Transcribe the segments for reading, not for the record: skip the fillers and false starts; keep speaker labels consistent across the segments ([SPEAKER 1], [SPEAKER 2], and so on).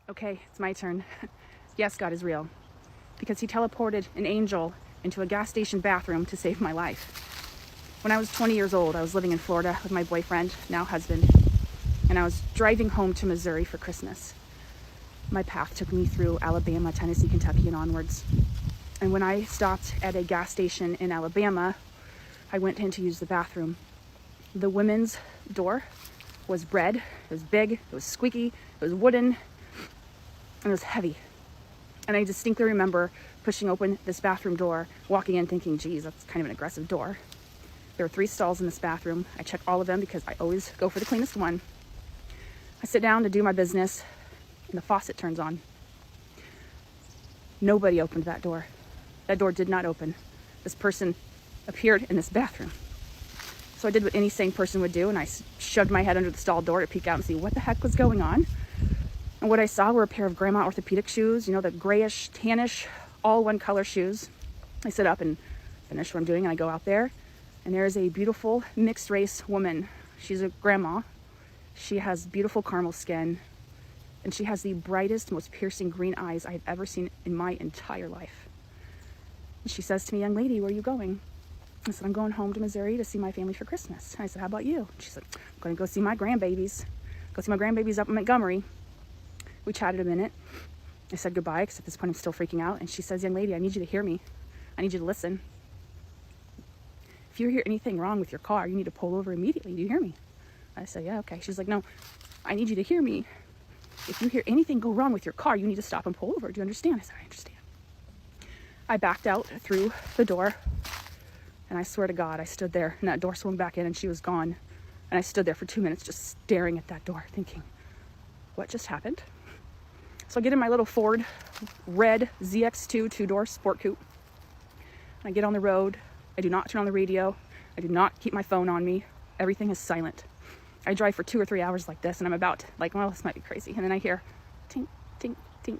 [SPEAKER 1] Okay, it's my turn. Yes, God is real. Because he teleported an angel into a gas station bathroom to save my life. When I was 20 years old, I was living in Florida with my boyfriend, now husband, and I was driving home to Missouri for Christmas. My path took me through Alabama, Tennessee, Kentucky, and onwards. And when I stopped at a gas station in Alabama, I went in to use the bathroom. The women's door was red, it was big, it was squeaky, it was wooden, and it was heavy. And I distinctly remember pushing open this bathroom door, walking in thinking, geez, that's kind of an aggressive door. There were 3 stalls in this bathroom. I check all of them because I always go for the cleanest one. I sit down to do my business, and the faucet turns on. Nobody opened that door. That door did not open. This person appeared in this bathroom. So I did what any sane person would do, and I shoved my head under the stall door to peek out and see what the heck was going on. And what I saw were a pair of grandma orthopedic shoes, the grayish, tannish, all one color shoes. I sit up and finish what I'm doing, and I go out there, and there is a beautiful mixed race woman. She's a grandma. She has beautiful caramel skin, and she has the brightest, most piercing green eyes I've ever seen in my entire life. And she says to me, "Young lady, where are you going?" I said, "I'm going home to Missouri to see my family for Christmas." And I said, "How about you?" She said, "I'm going to go see my grandbabies. Go see my grandbabies up in Montgomery." We chatted a minute. I said goodbye, because at this point I'm still freaking out. And she says, "Young lady, I need you to hear me. I need you to listen. If you hear anything wrong with your car, you need to pull over immediately. Do you hear me?" I said, "Yeah, okay." She's like, "No, I need you to hear me. If you hear anything go wrong with your car, you need to stop and pull over. Do you understand?" I said, "I understand." I backed out through the door, and I swear to God, I stood there, and that door swung back in, and she was gone. And I stood there for 2 minutes just staring at that door, thinking, what just happened? So I get in my little Ford red ZX2 2-door sport coupe. I get on the road. I do not turn on the radio. I do not keep my phone on me. Everything is silent. I drive for 2 or 3 hours like this, and I'm about to, well, this might be crazy. And then I hear tink, tink, tink.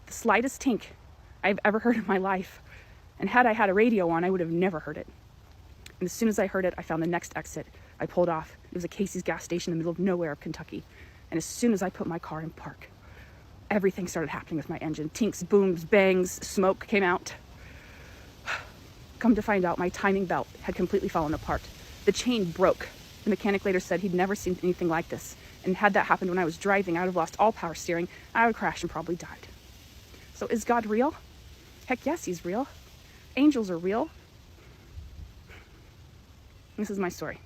[SPEAKER 1] The slightest tink I've ever heard in my life. And had I had a radio on, I would have never heard it. And as soon as I heard it, I found the next exit. I pulled off. It was a Casey's gas station in the middle of nowhere of Kentucky. And as soon as I put my car in park, everything started happening with my engine. Tinks, booms, bangs, smoke came out. Come to find out, my timing belt had completely fallen apart. The chain broke. The mechanic later said he'd never seen anything like this. And had that happened when I was driving, I would have lost all power steering. I would crash and probably died. So is God real? Heck yes, he's real. Angels are real. This is my story.